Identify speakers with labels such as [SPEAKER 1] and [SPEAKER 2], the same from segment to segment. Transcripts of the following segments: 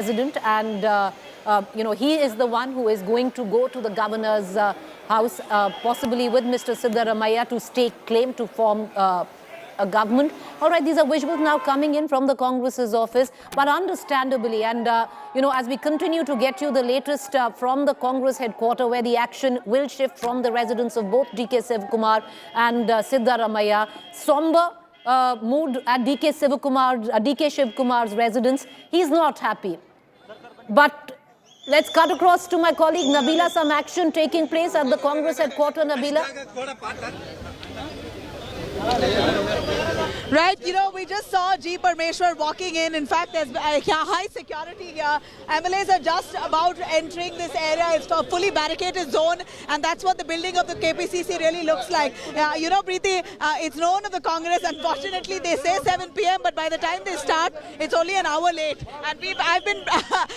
[SPEAKER 1] president, and he is the one who is going to go to the governor's house, possibly with Mr. Siddaramaiah, to stake claim to form a government. All right, these are visuals now coming in from the Congress's office, but understandably, and as we continue to get you the latest from the Congress headquarters, where the action will shift from the residence of both DK Shivakumar and Siddaramaiah. Somber mood at DK Shivakumar's residence. He's not happy. But let's cut across to my colleague Nabila. Some action taking place at the Congress headquarters, Nabila.
[SPEAKER 2] Right, we just saw G. Parmeshwar walking in. In fact, there's high security here. MLAs are just about entering this area. It's a fully barricaded zone, and that's what the building of the KPCC really looks like. Preeti, it's known of the Congress. Unfortunately, they say 7 p.m., but by the time they start, it's only an hour late. And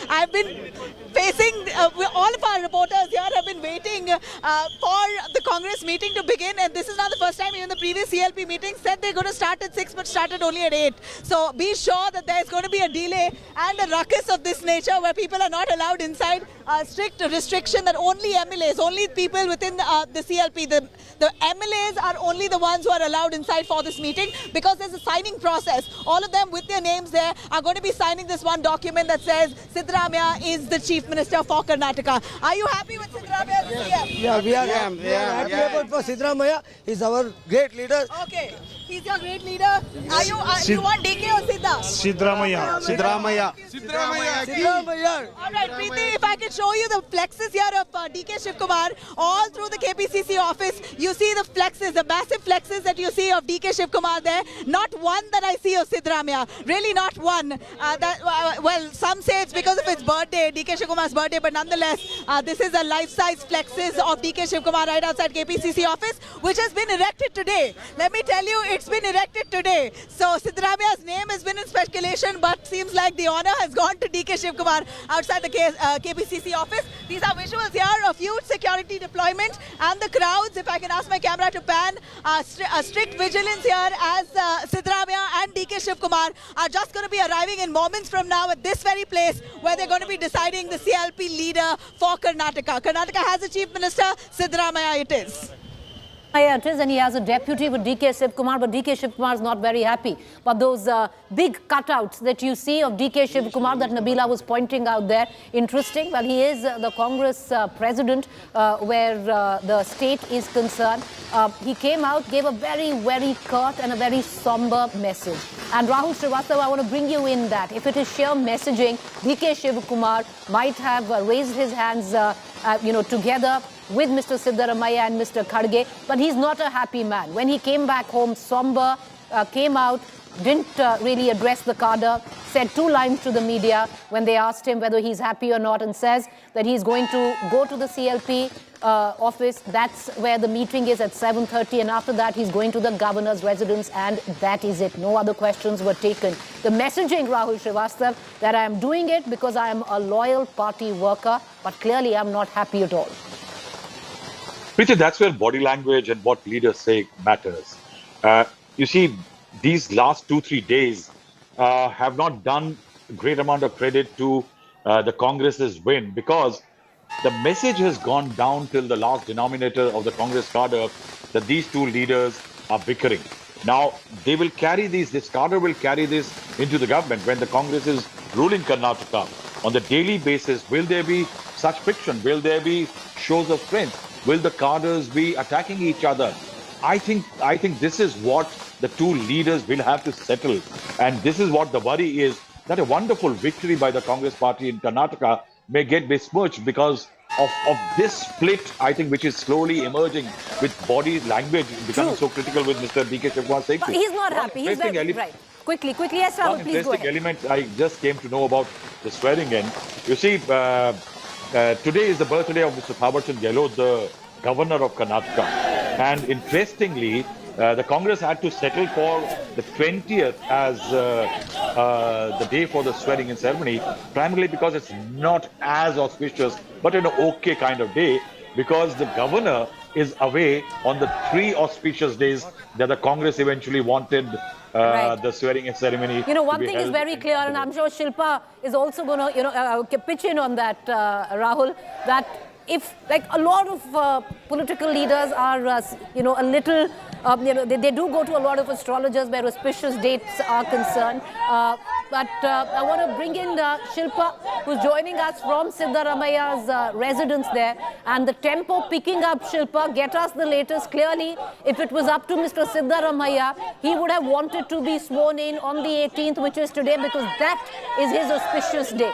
[SPEAKER 2] I've been facing, all of our reporters here have been waiting for the Congress meeting to begin, and this is not the first time. Even the previous CLP meeting said they're going to start at 6, but started only at 8. So be sure that there's going to be a delay and a ruckus of this nature where people are not allowed inside. Strict restriction that only MLAs, only people within the CLP, the MLAs are only the ones who are allowed inside for this meeting, because there's a signing process. All of them with their names there are going to be signing this one document that says Siddaramaiah is the Chief Minister for Karnataka. Are you happy with Siddaramaiah as the CM?
[SPEAKER 3] Yeah, we are happy about for Siddaramaiah. He's our great leader.
[SPEAKER 2] Okay, he's your great leader. You want DK or Sidda?
[SPEAKER 4] Siddaramaiah.
[SPEAKER 2] All right, Preeti, if I could show you the flexes here of DK Shivakumar all through the KPCC office. You see the flexes, the massive flexes that you see of DK Shivakumar there. Not one that I see of Siddaramaiah. Really not one. Well, some say it's because of his birthday, DK Shivakumar's birthday, but nonetheless, this is a life-size flexes of DK Shivakumar right outside KPCC office, which has been erected today. Let me tell you, it's been erected today. So Siddaramaiah's name has been in speculation, but seems like the honor has gone to DK Shivakumar outside the KPCC office. These are visuals here of huge security deployment and the crowds. If I can ask my camera to pan, strict vigilance here as Siddaramaiah and DK Shivakumar are just going to be arriving in moments from now at this very place where they're going to be deciding the CLP leader for Karnataka. Karnataka has a Chief Minister, Siddaramaiah it is.
[SPEAKER 1] It is, and he has a deputy with DK Shivakumar, but DK Shivakumar is not very happy. But those big cutouts that you see of DK Shivakumar that Nabila was pointing out there, interesting. Well, he is the Congress president where the state is concerned. He came out, gave a very, very curt and a very somber message. And Rahul Srivastava, I want to bring you in that. If it is sheer messaging, DK Shivakumar might have raised his hands, together with Mr. Siddaramaiah and Mr. Khadge, but he's not a happy man. When he came back home, somber, came out, didn't really address the cadre, said 2 lines to the media when they asked him whether he's happy or not, and says that he's going to go to the CLP office. That's where the meeting is at 7:30, and after that he's going to the governor's residence, and that is it. No other questions were taken. The messaging, Rahul Srivastava, that I am doing it because I am a loyal party worker, but clearly I'm not happy at all.
[SPEAKER 4] Preeti, that's where body language and what leaders say matters. You see, these last 2-3 days have not done a great amount of credit to the Congress's win, because the message has gone down till the last denominator of the Congress cadre that these two leaders are bickering. Now, they will carry this cadre will carry this into the government when the Congress is ruling Karnataka. On the daily basis, will there be such friction? Will there be shows of strength? Will the cadres be attacking each other? I think this is what the two leaders will have to settle. And this is what the worry is, that a wonderful victory by the Congress party in Karnataka may get besmirched because of this split, I think, which is slowly emerging with body language becoming so critical with Mr. DK Shivakumar saying.
[SPEAKER 1] But he's not happy. He's very, right. Quickly, yes, Rahul, please go ahead.
[SPEAKER 4] Interesting element I just came to know about the swearing in. You see, today is the birthday of Mr. Thawarchand Gehlot, the governor of Karnataka. And interestingly, the Congress had to settle for the 20th as the day for the swearing-in ceremony, primarily because it's not as auspicious, but an okay kind of day, because the governor is away on the 3 auspicious days that the Congress eventually wanted the swearing-in ceremony.
[SPEAKER 1] You know, one thing is very clear, and I'm sure Shilpa is also going to, pitch in on that, Rahul, that if, like, a lot of political leaders are, a little, they do go to a lot of astrologers where auspicious dates are concerned. But I want to bring in Shilpa, who's joining us from Siddaramaiah's residence there. And the tempo picking up, Shilpa, get us the latest. Clearly, if it was up to Mr. Siddaramaiah, he would have wanted to be sworn in on the 18th, which is today, because that is his auspicious day.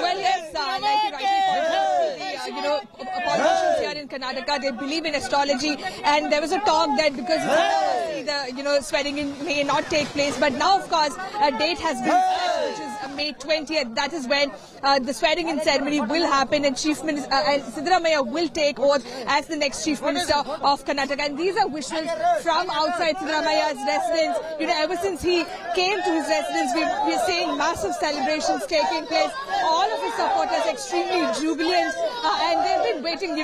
[SPEAKER 5] Well, yes, like you rightly pointed out, politicians here in Karnataka, they believe in astrology, and there was a talk that because the swearing in may not take place, but now, of course, a date has been set, which is May 20th. That is when the swearing in ceremony will happen, and Chief Minister Siddaramaiah will take oath as the next Chief Minister of Karnataka. And these are wishes from outside Siddaramaiah's residence. Ever since he came to his residence, we're seeing massive celebrations taking place. All of his supporters extremely jubilant, and they've been waiting.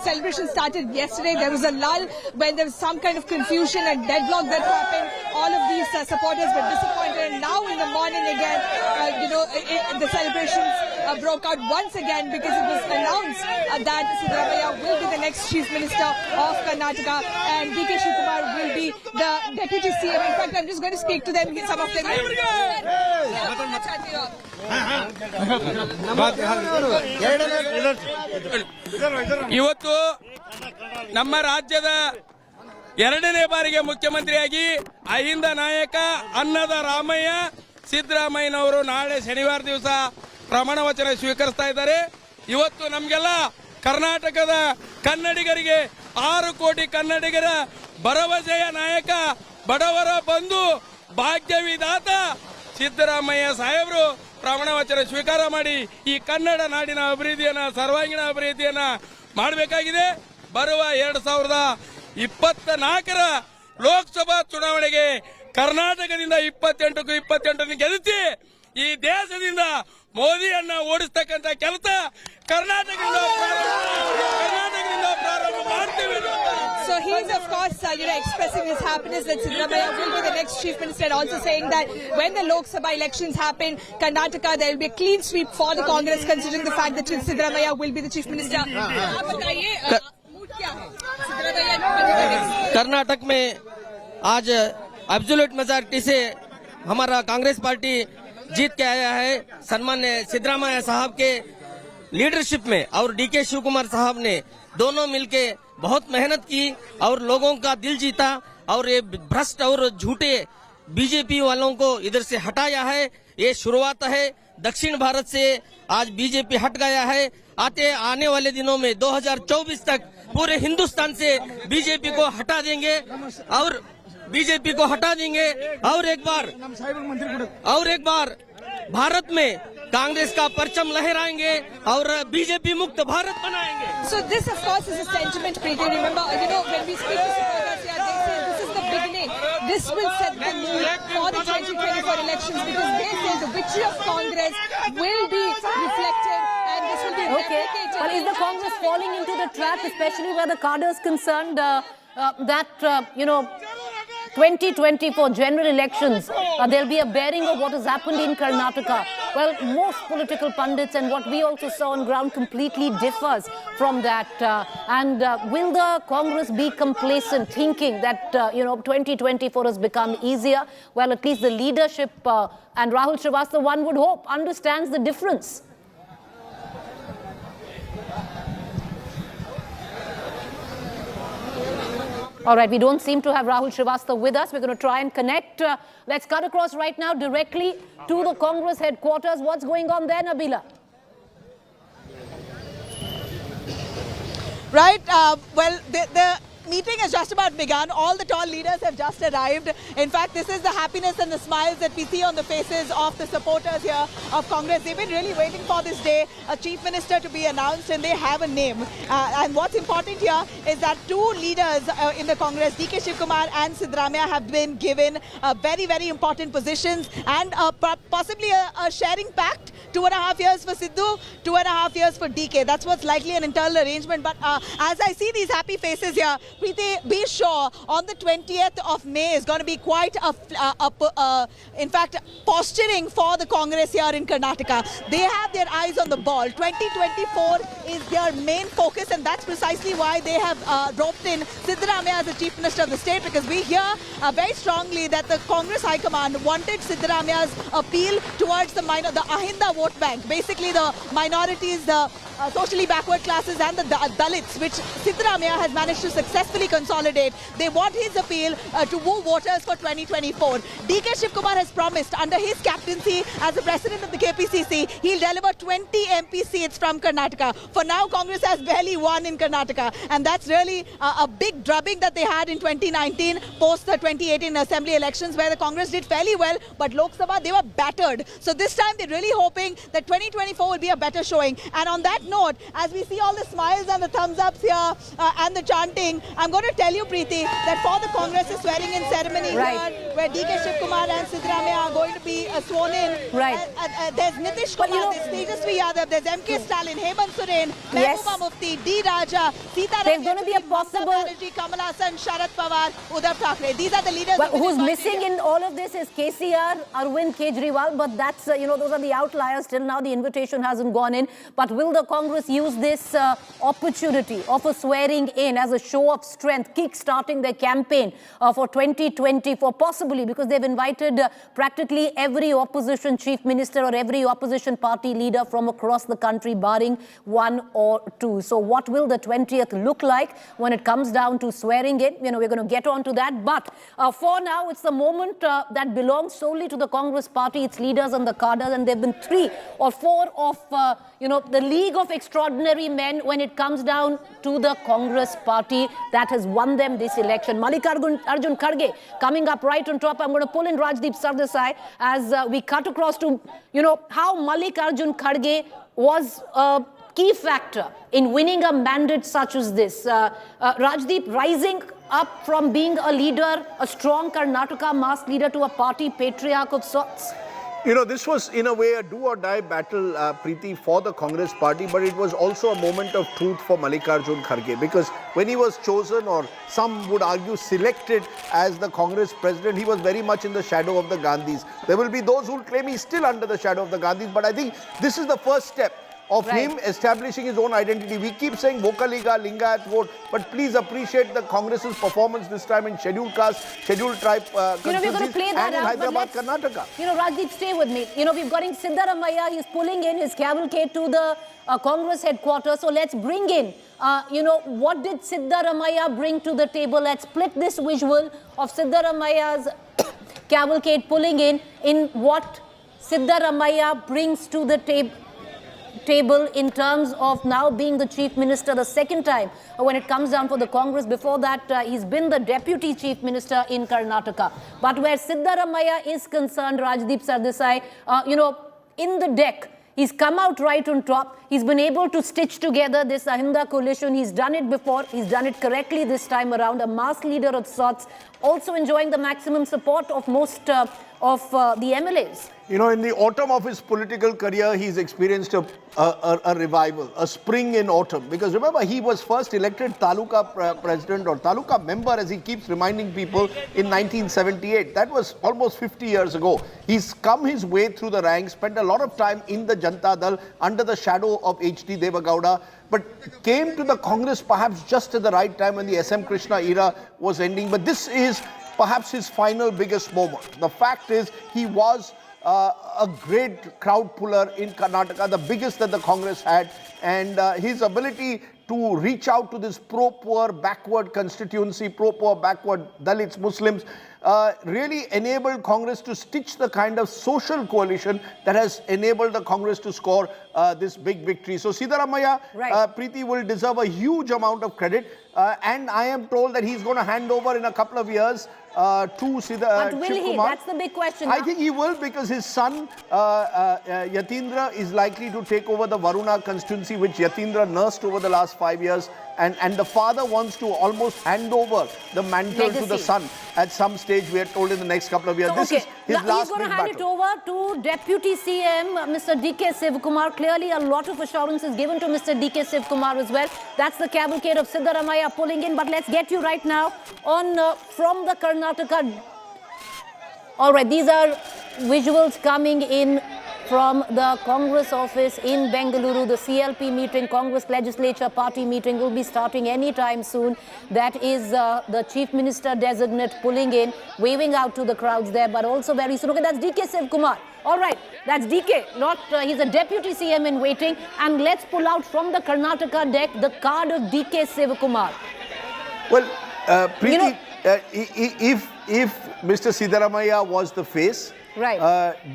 [SPEAKER 5] Celebration started yesterday. There was a lull when there was some kind of confusion and deadlock that happened. All of these supporters were disappointed, and now in the morning again, the celebrations broke out once again because it was announced that Siddaramaiah will be the next Chief Minister of Karnataka and DK Shivakumar will be the Deputy CM. In fact, I'm just going to speak to them, some of them.
[SPEAKER 6] ಇವತ್ತು ನಮ್ಮ ರಾಜ್ಯದ ಎರಡನೇ ಬಾರಿಗೆ ಮುಖ್ಯಮಂತ್ರಿಯಾಗಿ ಅಹಿಂದ ನಾಯಕ ಅನ್ನದ ರಾಮಯ್ಯ ಸಿದ್ದರಾಮಯ್ಯನವರು ನಾಳೆ ಶನಿವಾರ ದಿವಸ ಪ್ರಮಾಣ ವಚನ ಸ್ವೀಕರಿಸ್ತಾ ಇದ್ದಾರೆ. ಇವತ್ತು ನಮಗೆಲ್ಲ ಕರ್ನಾಟಕದ ಕನ್ನಡಿಗರಿಗೆ 6 ಕೋಟಿ ಕನ್ನಡಿಗರ ಭರವಸೆಯ ನಾಯಕ, ಬಡವರ ಬಂಧು, ಭಾಗ್ಯವಿದಾತ ಸಿದ್ದರಾಮಯ್ಯ ಸಾಹೇಬರು ಪ್ರಮಾಣ ವಚನ ಸ್ವೀಕಾರ ಮಾಡಿ ಈ ಕನ್ನಡ ನಾಡಿನ ಅಭಿವೃದ್ಧಿಯನ್ನ, ಸರ್ವಾಂಗೀಣ ಅಭಿವೃದ್ಧಿಯನ್ನ ಮಾಡಬೇಕಾಗಿದೆ. ಬರುವ 2024ರ ಲೋಕಸಭಾ ಚುನಾವಣೆಗೆ ಕರ್ನಾಟಕದಿಂದ 28ಕ್ಕೂ 28 ಗೆಲ್ಲಿಸಿ ಈ ದೇಶದಿಂದ ಮೋದಿಯನ್ನ ಓಡಿಸ್ತಕ್ಕಂಥ ಕೆಲಸ ಕರ್ನಾಟಕದಿಂದ ಪ್ರಾರಂಭ ಮಾಡ್ತೀವಿ.
[SPEAKER 5] So he is, of course, expressing his happiness that Siddaramaiah will be the next Chief Minister, and also saying that when the Lok Sabha elections happen, Karnataka, there will be a clean sweep for the Congress, considering the fact that Siddaramaiah will be the Chief Minister.
[SPEAKER 7] Karnataka में आज absolute majority से हमारा Congress party जीत के आया है. सम्मान्य सिद्धरामैया साहब के leadership में और डीके शिवकुमार साहब ने दोनों मिलके बहुत मेहनत की और लोगों का दिल जीता और ये भ्रष्ट और झूठे बीजेपी वालों को इधर से हटाया है. ये शुरुआत है. दक्षिण भारत से आज बीजेपी हट गया है. आने वाले दिनों में 2024 तक पूरे हिंदुस्तान से बीजेपी को हटा देंगे और एक बार भारत में कांग्रेस का परचम लहराएंगे और बीजेपी मुक्त भारत बनाएंगे.
[SPEAKER 5] So this, of course, is a sentiment, Preeti. Remember, when we speak to supporters here, they say this is the beginning. This will set the mood for the 2024 elections, because they say the victory of Congress will be reflected and this will be replicated.
[SPEAKER 1] Well, is the Congress falling into the trap, especially where the cadre is concerned, that 2024 general elections, there'll be a bearing of what has happened in Karnataka? Well, most political pundits and what we also saw on ground completely differs from that. And will the Congress be complacent, thinking that 2024 has become easier? Well, at least the leadership and Rahul Srivastava, one would hope, understands the difference. All right, we don't seem to have Rahul Srivastava with us. We're going to try and connect. Let's cut across right now directly to the Congress headquarters. What's going on there, Nabila?
[SPEAKER 2] Right. Well, the meeting has just about begun. All the tall leaders have just arrived. In fact, this is the happiness and the smiles that we see on the faces of the supporters here of Congress. They've been really waiting for this day, a chief minister to be announced, and they have a name. And what's important here is that 2 leaders in the Congress, DK Shivakumar and Siddaramaiah, have been given very, very important positions and possibly a sharing pact 2.5 years for Siddu, 2.5 years for DK. That's what's likely an internal arrangement. But as I see these happy faces here, Preeti, be sure on the 20th of May is going to be quite in fact, posturing for the Congress here in Karnataka. They have their eyes on the ball. 2024 is their main focus, and that's precisely why they have roped in Siddaramaiah as the Chief Minister of the state, because we hear very strongly that the Congress High Command wanted Siddaramaiah's appeal towards the Ahinda vote bank, basically the minorities, the socially backward classes and the Dalits, which Siddaramaiah has managed to successfully consolidate. They want his appeal to woo voters for 2024. DK Shivakumar has promised under his captaincy as the president of the KPCC, he'll deliver 20 MP seats from Karnataka. For now, Congress has barely won in Karnataka, and that's really a big drubbing that they had in 2019 post the 2018 assembly elections, where the Congress did fairly well, but Lok Sabha, they were battered. So this time they're really hoping that 2024 will be a better showing. And on that note, as we see all the smiles and the thumbs ups here and the chanting, I'm going to tell you, Preeti, that for the Congress swearing in ceremony here, where DK Shivakumar and Siddaramaiah are going to be sworn in. There's Nitish Kumar, there's Tejasvi Yadav, there's MK Stalin, Hemant Soren, Mehbooba Mufti, D. Raja,
[SPEAKER 1] There's going to be a possible...
[SPEAKER 2] Kamal Hassan, Sharad Pawar, Uddhav Thackeray. These are the leaders.
[SPEAKER 1] Well, who's missing in all of this is KCR, Arvind Kejriwal, but that's, those are the outliers. Till now, the invitation hasn't gone in. But will the Congress use this opportunity of a swearing in as a show of strength, kick-starting their campaign for 2024, possibly because they've invited practically every opposition chief minister or every opposition party leader from across the country, barring one or two. So what will the 20th look like when it comes down to swearing in? We're going to get on to that. But for now, it's the moment that belongs solely to the Congress party, its leaders and the cadres. And there have been 3 or 4 of, the League of Extraordinary Men when it comes down to the Congress party that has won them this election. Arjun Kharge coming up right on top. I'm going to pull in Rajdeep Sardesai as we cut across to, how Arjun Kharge was a key factor in winning a mandate such as this. Rajdeep, rising up from being a leader, a strong Karnataka mass leader, to a party patriarch of sorts.
[SPEAKER 8] This was in a way a do-or-die battle, Preeti, for the Congress party, but it was also a moment of truth for Arjun Kharge, because when he was chosen, or some would argue selected as the Congress president, he was very much in the shadow of the Gandhis. There will be those who will claim he's still under the shadow of the Gandhis, but I think this is the first step of him establishing his own identity. We keep saying Vokaliga, Lingayat vote, but please appreciate the Congress's performance this time in scheduled caste, scheduled tribe constituencies and in Hyderabad, Karnataka.
[SPEAKER 1] Rajdeep, stay with me. We've got in Siddaramaiah, he's pulling in his cavalcade to the Congress headquarters. So let's bring in, what did Siddaramaiah bring to the table? Let's split this visual of Siddaramaiah's cavalcade pulling in what Siddaramaiah brings to the table in terms of now being the chief minister the second time when it comes down for the Congress. Before that, he's been the deputy chief minister in Karnataka. But where Siddaramaiah is concerned, Rajdeep Sardesai, in the deck, he's come out right on top. He's been able to stitch together this Ahinda coalition. He's done it before. He's done it correctly this time around. A mass leader of sorts, also enjoying the maximum support of most of the MLAs.
[SPEAKER 8] In the autumn of his political career, he's experienced a revival, a spring in autumn. Because remember, he was first elected Taluka president or Taluka member, as he keeps reminding people, in 1978. That was almost 50 years ago. He's come his way through the ranks, spent a lot of time in the Janata Dal under the shadow of H.D. Devagowda, but came to the Congress perhaps just at the right time when the S.M. Krishna era was ending. But this is perhaps his final biggest moment. The fact is, he was a great crowd puller in Karnataka, the biggest that the Congress had, and his ability to reach out to this pro-poor backward constituency, pro-poor backward Dalits, Muslims, really enabled Congress to stitch the kind of social coalition that has enabled the Congress to score this big victory. So Siddaramaiah, Preeti, will deserve a huge amount of credit, and I am told that he's going to hand over in a couple of years to
[SPEAKER 1] But will he? That's the big question.
[SPEAKER 8] I think he will, because his son Yatindra is likely to take over the Varuna constituency, which Yatindra nursed over the last 5 years. and the father wants to almost hand over the mantle to the
[SPEAKER 1] Legacy.
[SPEAKER 8] son at some stage, we are told, in the next couple of years.
[SPEAKER 1] So,
[SPEAKER 8] This is his
[SPEAKER 1] now
[SPEAKER 8] last
[SPEAKER 1] he's going
[SPEAKER 8] big
[SPEAKER 1] to hand
[SPEAKER 8] battle.
[SPEAKER 1] it over to Deputy CM, Mr. DK Shivakumar. Clearly, a lot of assurances given to Mr. DK Shivakumar as well. That's the cavalcade of Siddaramaiah pulling in. But let's get you right now on from the Karnataka. All right, these are visuals coming in from the Congress office in Bengaluru. The CLP meeting, Congress Legislature Party meeting, will be starting anytime soon. That is the Chief Minister designate pulling in, waving out to the crowds there, but also very soon. Okay, that's DK Shivakumar. All right, that's DK, not he's a Deputy CM in waiting. And let's pull out from the Karnataka deck the card of DK Shivakumar.
[SPEAKER 8] Well, Preeti,
[SPEAKER 1] You know-
[SPEAKER 8] if Mr. Siddaramaiah was the face,
[SPEAKER 1] Right.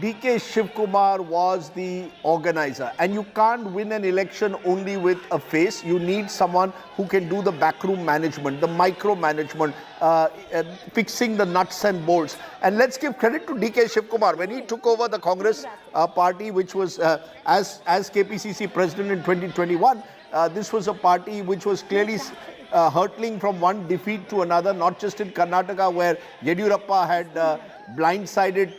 [SPEAKER 8] DK Shivakumar was the organizer. And you can't win an election only with a face. You need someone who can do the backroom management, the micro management, fixing the nuts and bolts. And let's give credit to DK Shivakumar. When he took over the Congress party, which was as KPCC president in 2021, this was a party which was clearly hurtling from one defeat to another, not just in Karnataka, where Yediyurappa had blindsided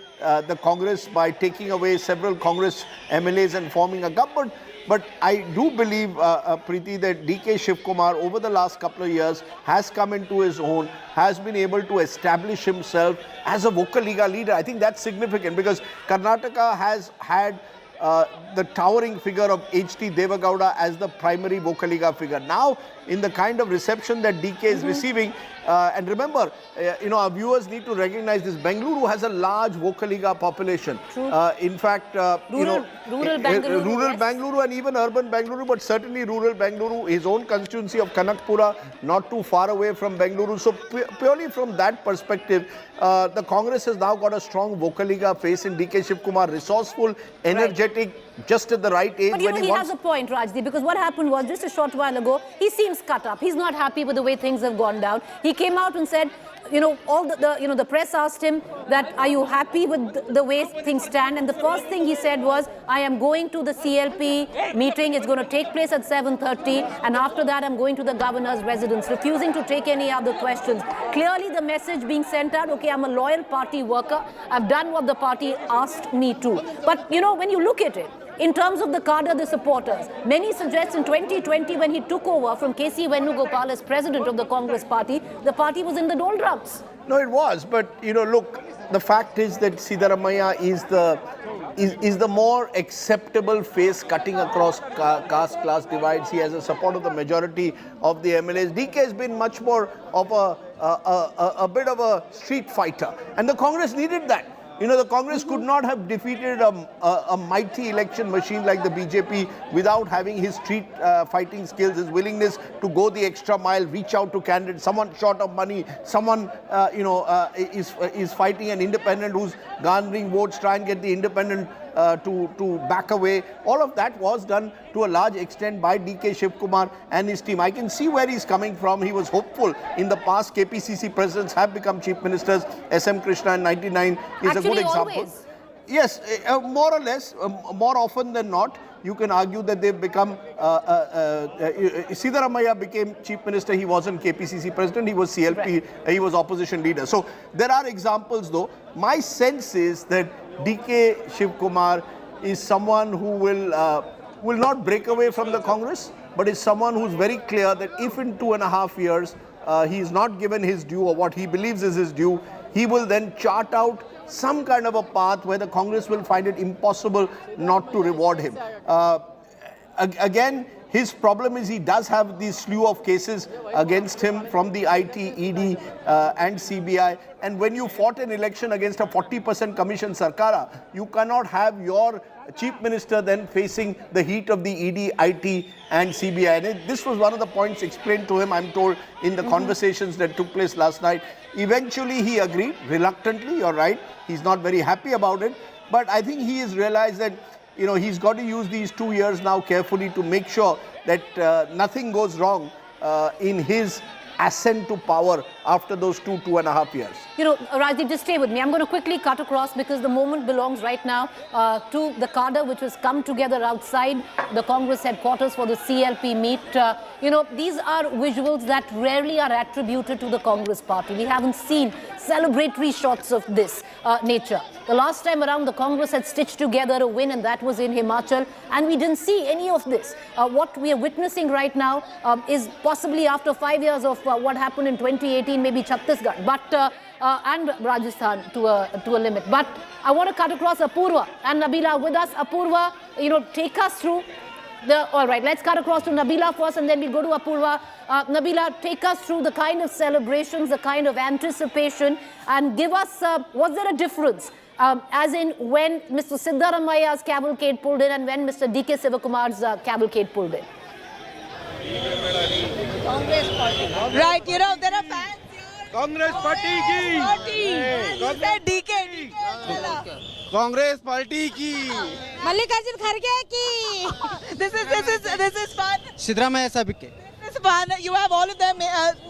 [SPEAKER 8] the Congress by taking away several Congress MLAs and forming a government. But I do believe, Preeti, that DK Shivakumar over the last couple of years has come into his own, has been able to establish himself as a Vokaliga leader. I think that's significant because Karnataka has had the towering figure of H.T. Devagowda as the primary Vokaliga figure. Now, in the kind of reception that DK is receiving, and remember, our viewers need to recognize this. Bengaluru has a large Vokaliga population. In fact,
[SPEAKER 1] Rural Bengaluru,
[SPEAKER 8] rural
[SPEAKER 1] yes.
[SPEAKER 8] Bengaluru and even urban Bengaluru, but certainly rural Bengaluru, his own constituency of Kanakpura, not too far away from Bengaluru. So purely from that perspective, the Congress has now got a strong Vokaliga face in DK Shivakumar, resourceful, energetic, just at the right age.
[SPEAKER 1] But he has a point, Rajdeep, because what happened was just a short while ago, he seems cut up. He's not happy with the way things have gone down. He came out and said, all the press asked him that, are you happy with the way things stand? And the first thing he said was, I am going to the CLP meeting. It's going to take place at 7:30. And after that, I'm going to the governor's residence, refusing to take any other questions. Clearly, the message being sent out, okay, I'm a loyal party worker. I've done what the party asked me to. But, when you look at it, in terms of the cadre, the supporters, many suggest in 2020 when he took over from K.C. Venugopal as president of the Congress party, the party was in the doldrums.
[SPEAKER 8] No, it was. But, look, the fact is that Siddaramaiah is the more acceptable face cutting across caste class divides. He has the support of the majority of the MLAs. DK has been much more of a bit of a street fighter. And the Congress needed that. The Congress could not have defeated a mighty election machine like the BJP without having his street fighting skills, his willingness to go the extra mile, reach out to candidates, someone short of money, someone, is fighting an independent who's garnering votes, try and get the independent to back away. All of that was done to a large extent by DK Shivakumar and his team. I can see where he's coming from. He was hopeful. In the past, KPCC presidents have become chief ministers. SM Krishna in 99 is a good example.
[SPEAKER 1] Always.
[SPEAKER 8] Yes, more or less, more often than not, you can argue that they've become, Siddaramaiah became chief minister, he wasn't KPCC president, he was CLP, right. He was opposition leader. So there are examples though. My sense is that DK Shivakumar is someone who will not break away from the Congress, but is someone who's very clear that if in 2.5 years he is not given his due or what he believes is his due, he will then chart out some kind of a path where the Congress will find it impossible not to reward him. Again, his problem is he does have these slew of cases against him from the IT, ED and CBI. And when you fought an election against a 40% commission Sarkara, you cannot have your chief minister then facing the heat of the ED, IT and CBI. And this was one of the points explained to him, I'm told, in the conversations that took place last night. Eventually he agreed, reluctantly, you're right. He's not very happy about it. But I think he has realized that he's got to use these 2 years now carefully to make sure that nothing goes wrong in his ascend to power after those 2.5 years.
[SPEAKER 1] You know, Rajdeep, just stay with me. I'm going to quickly cut across because the moment belongs right now to the cadre which has come together outside the Congress headquarters for the CLP meet. You know, these are visuals that rarely are attributed to the Congress party. We haven't seen celebratory shots of this nature. The last time around, the Congress had stitched together a win, and that was in Himachal, and we didn't see any of this. What we are witnessing right now is possibly after 5 years of what happened in 2018, maybe Chhattisgarh, but and Rajasthan to a limit. But I want to cut across Apurva and Nabila with us. Apurva, you know, take us through all right, let's cut across to Nabila first and then we'll go to Apurva. Nabila, take us through the kind of celebrations, the kind of anticipation, and give us, was there a difference? As in when Mr. Siddaramaiah's cavalcade pulled in and when Mr. DK Shivakumar's cavalcade pulled in?
[SPEAKER 2] Congress party. Right, you know, there are fans here.
[SPEAKER 6] Congress party ki.
[SPEAKER 2] You said DK.
[SPEAKER 6] Congress party ki.
[SPEAKER 2] Mallikarjun Kharge ki. This is fun.
[SPEAKER 3] Siddaramaiah sahab ke.
[SPEAKER 2] It's fun. You have all of them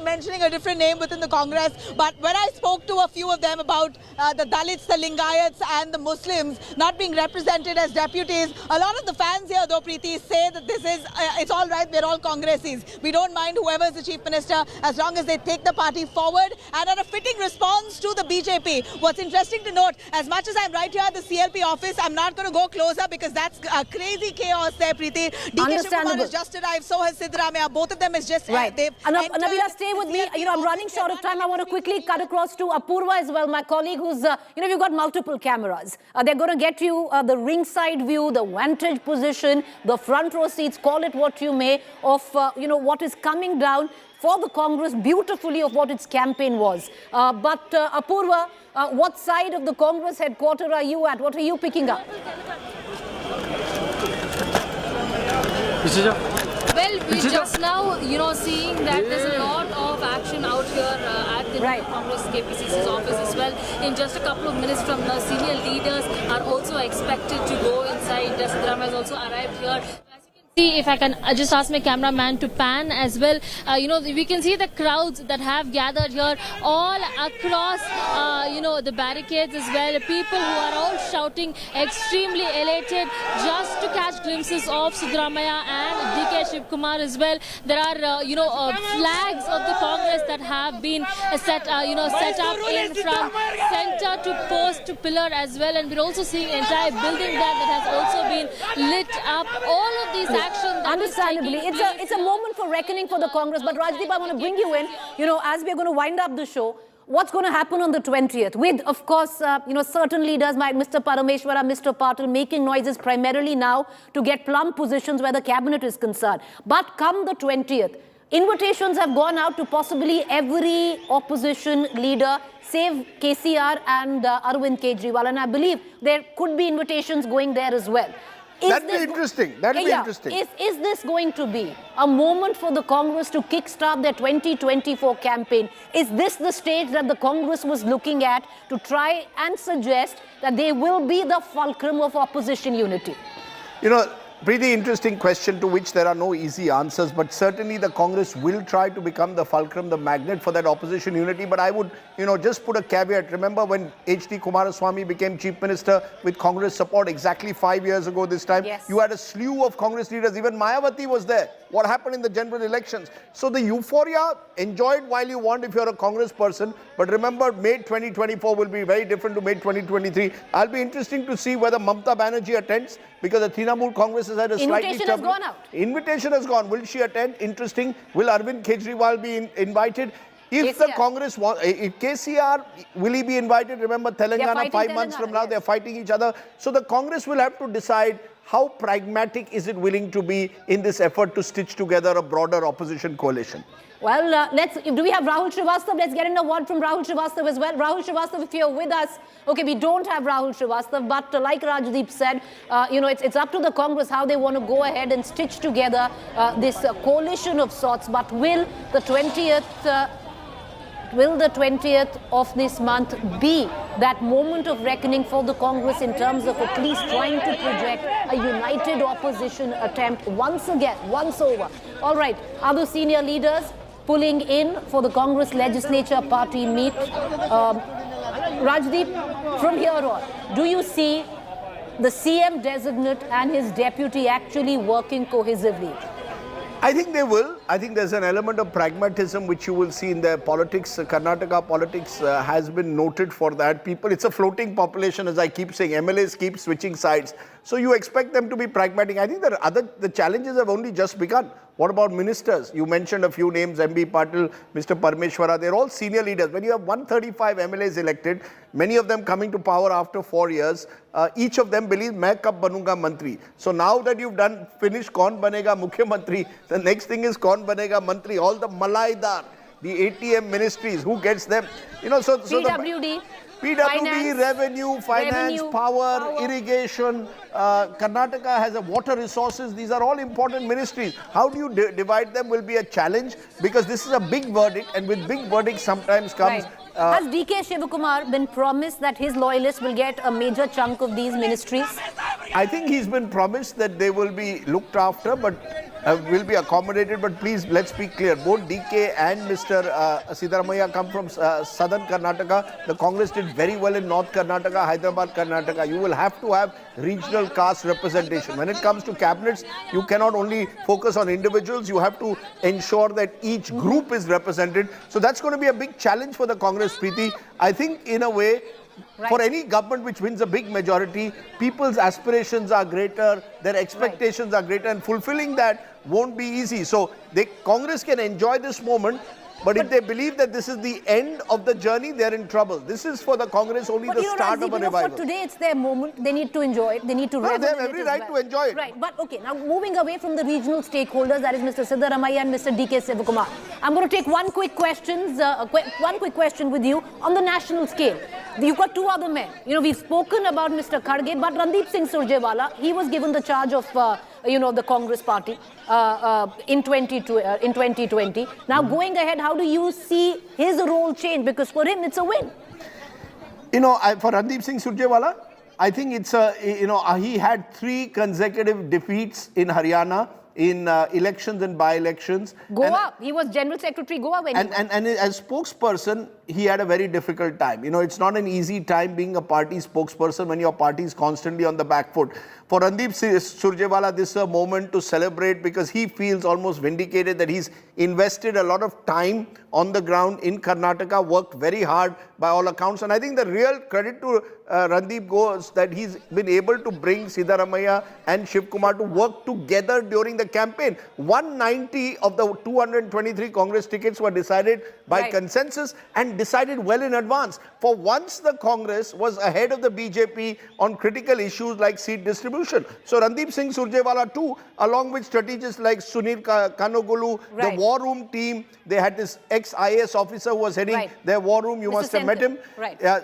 [SPEAKER 2] mentioning a different name within the Congress. But when I spoke to a few of them about the Dalits, the Lingayats and the Muslims not being represented as deputies, a lot of the fans here, though, Preeti, say that this is, it's all right, we're all Congressis. We don't mind whoever is the Chief Minister as long as they take the party forward and are a fitting response to the BJP. What's interesting to note, as much as I'm right here at the CLP office, I'm not going to go closer because that's crazy chaos there, Preeti. DK Shivakumar has just arrived, so has Siddaramaiah. Both of them is just
[SPEAKER 1] right. Nabila, stay with me. You know, I'm running short of time. I want to quickly cut across to Apurva as well, my colleague who's, you know, you've got multiple cameras. They're going to get you the ringside view, the vantage position, the front row seats, call it what you may, of, you know, what is coming down for the Congress beautifully of what its campaign was. But Apurva, what side of the Congress headquarters are you at? What are you picking up?
[SPEAKER 9] Well, we're just now, you know, seeing that there's a lot of action out here at the Congress KPCC's office as well. In just a couple of minutes from now, senior leaders are also expected to go inside. Siddaramaiah has also arrived here. See if I can just ask my cameraman to pan as well. You know, we can see the crowds that have gathered here all across, you know, the barricades as well. People who are all shouting, extremely elated, just to catch glimpses of Siddaramaiah and DK Shivakumar as well. There are, you know, flags of the Congress that have been set, you know, set up in from center to post to pillar as well. And we're also seeing an entire building there that has also been lit up. All of these
[SPEAKER 1] understandably, it's a moment for reckoning for the Congress. But Rajdeep, I want to bring you in. You know, as we're going to wind up the show, what's going to happen on the 20th? With, of course, you know, certain leaders like Mr. Parameshwara, Mr. Patil making noises primarily now to get plum positions where the cabinet is concerned. But come the 20th, invitations have gone out to possibly every opposition leader, save KCR and Arvind Kejriwal. And I believe there could be invitations going there as well.
[SPEAKER 8] That'd be interesting. That'd be interesting.
[SPEAKER 1] Is this going to be a moment for the Congress to kickstart their 2024 campaign? Is this the stage that the Congress was looking at to try and suggest that they will be the fulcrum of opposition unity?
[SPEAKER 8] You know, pretty interesting question to which there are no easy answers, but certainly the Congress will try to become the fulcrum, the magnet for that opposition unity. But I would, you know, just put a caveat. Remember when H.D. Kumaraswamy became Chief Minister with Congress support exactly 5 years ago this time?
[SPEAKER 1] Yes.
[SPEAKER 8] You had a slew of Congress leaders. Even Mayawati was there. What happened in the general elections? So the euphoria, enjoy it while you want if you're a Congress person. But remember, May 2024 will be very different to May 2023. I'll be interesting to see whether Mamata Banerjee attends, because the Trinamool Congress has had a slightly
[SPEAKER 1] Invitation has gone out.
[SPEAKER 8] Invitation has gone. Will she attend? Interesting. Will Arvind Kejriwal be invited? If the Congress wants, if KCR, will he be invited? Remember, Telangana, 5 months from now, they're fighting each other. So the Congress will have to decide how pragmatic is it willing to be in this effort to stitch together a broader opposition coalition.
[SPEAKER 1] Well, do we have Rahul Srivastav? Let's get in a word from Rahul Srivastav as well. Rahul Srivastav, if you're with us, okay, we don't have Rahul Srivastav, but like Rajdeep said, you know, it's up to the Congress how they want to go ahead and stitch together this coalition of sorts. But will the 20th of this month be that moment of reckoning for the Congress in terms of at least trying to project a united opposition attempt once again, once over? All right, other senior leaders, pulling in for the Congress legislature party meet. Rajdeep, from here on, do you see the CM designate and his deputy actually working cohesively?
[SPEAKER 8] I think they will. I think there's an element of pragmatism which you will see in their politics. Karnataka politics has been noted for that. People, it's a floating population, as I keep saying. MLAs keep switching sides. So you expect them to be pragmatic. I think the challenges have only just begun. What about ministers? You mentioned a few names, MB Patil, Mr. Parmeshwara. They're all senior leaders. When you have 135 MLAs elected, many of them coming to power after 4 years, each of them believes, "Main kab banunga mantri." So now that you've finished Kaun Banega Mukhyamantri, the next thing is Kaun Banega Mantri. All the Malaidar, the ATM ministries, who gets them? You know, so
[SPEAKER 1] PWD.
[SPEAKER 8] PWD, finance, power, irrigation, Karnataka has a water resources. These are all important ministries. How do you divide them will be a challenge, because this is a big verdict, and with big verdicts sometimes comes...
[SPEAKER 1] Has DK Shivakumar been promised that his loyalists will get a major chunk of these ministries?
[SPEAKER 8] I think he's been promised that they will be looked after, but will be accommodated. But please, let's be clear. Both DK and Mr. Siddaramaiah come from southern Karnataka. The Congress did very well in North Karnataka, Hyderabad, Karnataka. You will have to have regional caste representation. When it comes to cabinets, you cannot only focus on individuals. You have to ensure that each group is represented. So that's going to be a big challenge for the Congress, Preeti. I think, in a way, for any government which wins a big majority, people's aspirations are greater, their expectations are greater, and fulfilling that won't be easy. So Congress can enjoy this moment, but if they believe that this is the end of the journey, they're in trouble. This is for the Congress only the start of a revival.
[SPEAKER 1] For today, it's their moment. They need to enjoy it. They need to revel in it.
[SPEAKER 8] They have every right to enjoy it.
[SPEAKER 1] Right. But okay, now moving away from the regional stakeholders, that is Mr. Siddaramaiah and Mr. DK Shivakumar. I'm going to take one quick question with you on the national scale. You've got two other men. You know, we've spoken about Mr. Kharge, but Randeep Singh Surjewala, he was given the charge of the Congress party in 2020. Now, going ahead, how do you see his role change? Because for him, it's a win.
[SPEAKER 8] You know, for Randeep Singh Surjewala, I think it's he had 3 consecutive defeats in Haryana in elections and by-elections.
[SPEAKER 1] Goa, he was General Secretary Goa when
[SPEAKER 8] and as spokesperson, he had a very difficult time. You know, it's not an easy time being a party spokesperson when your party is constantly on the back foot. For Randeep Surjewala, this is a moment to celebrate, because he feels almost vindicated that he's invested a lot of time on the ground in Karnataka, worked very hard by all accounts. And I think the real credit to Randeep goes that he's been able to bring Siddaramaiah and Shivakumar to work together during the campaign. 190 of the 223 Congress tickets were decided by consensus and decided well in advance. For once, the Congress was ahead of the BJP on critical issues like seat distribution. So Randeep Singh Surjewala too, along with strategists like Sunil Kanogulu, the war room team, they had this ex-IAS officer who was heading their war room. You must have met him.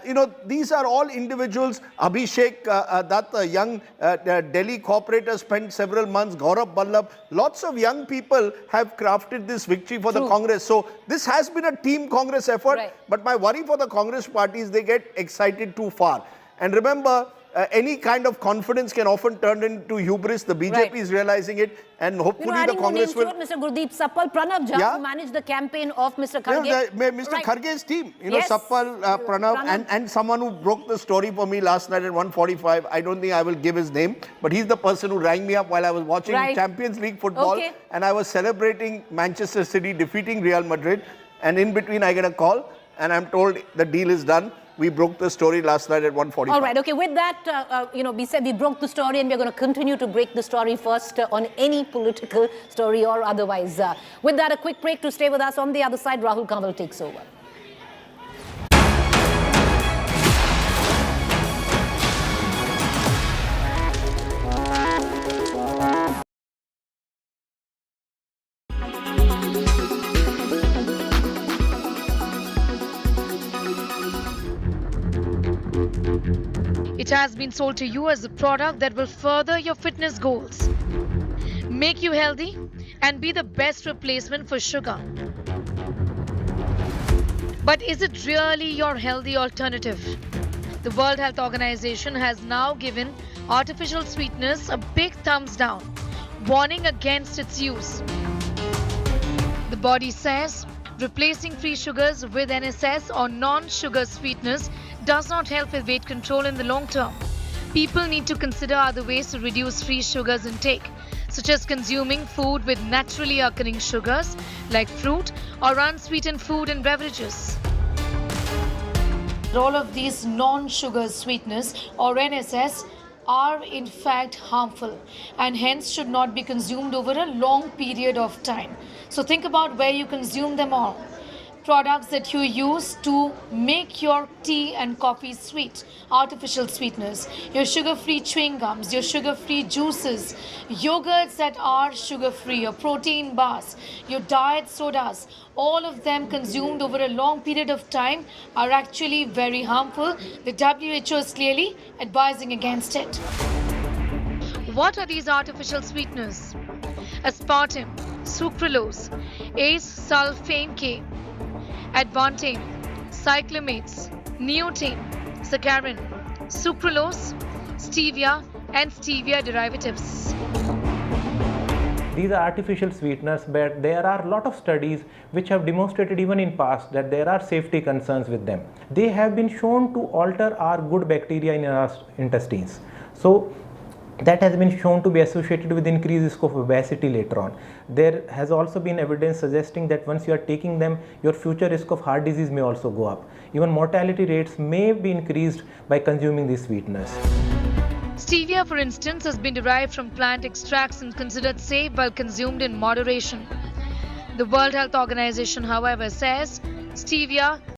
[SPEAKER 8] You know, these are all individuals. Abhishek Dutt, a young Delhi corporator, spent several months. Gaurav Ballabh, lots of young people have crafted this victory for the Congress. So this has been a team Congress effort. But my worry for the Congress party is they get excited too far. And remember, any kind of confidence can often turn into hubris. The BJP is realizing it, and hopefully the Congress will...
[SPEAKER 1] Mr. Gurdeep Sappal, Pranav Jha, who managed the campaign of Mr. Kharge.
[SPEAKER 8] Mr. Kharge's team, you know, Sappal, Pranav, and someone who broke the story for me last night at 1:45. I don't think I will give his name, but he's the person who rang me up while I was watching Champions League football, and I was celebrating Manchester City defeating Real Madrid, and in between I get a call, and I'm told the deal is done. We broke the story last night at 1:45.
[SPEAKER 1] All right, okay. With that, we said we broke the story, and we're going to continue to break the story first on any political story or otherwise. With that, a quick break to stay with us. On the other side, Rahul Kanwal takes over.
[SPEAKER 10] It has been sold to you as a product that will further your fitness goals, make you healthy, and be the best replacement for sugar. But is it really your healthy alternative? The World Health Organization has now given artificial sweeteners a big thumbs down, warning against its use. The body says replacing free sugars with NSS or non-sugar sweeteners does not help with weight control in the long term. People need to consider other ways to reduce free sugars intake, such as consuming food with naturally occurring sugars like fruit or unsweetened food and beverages. All of these non-sugar sweeteners or NSS are in fact harmful and hence should not be consumed over a long period of time. So think about where you consume them all. Products that you use to make your tea and coffee sweet, artificial sweeteners, your sugar-free chewing gums, your sugar-free juices, yogurts that are sugar-free, your protein bars, your diet sodas, all of them consumed over a long period of time are actually very harmful. The WHO is clearly advising against it. What are these artificial sweeteners? Aspartame, sucralose, ace-sulfame K, advantame, cyclamates, neotame, saccharin, sucralose, stevia and stevia derivatives.
[SPEAKER 11] These are artificial sweeteners, but there are a lot of studies which have demonstrated even in past that there are safety concerns with them. They have been shown to alter our good bacteria in our intestines. So that has been shown to be associated with increased risk of obesity later on. There has also been evidence suggesting that once you are taking them, your future risk of heart disease may also go up. Even mortality rates may be increased by consuming these sweeteners.
[SPEAKER 10] Stevia, for instance, has been derived from plant extracts and considered safe while consumed in moderation. The World Health Organization, however, says stevia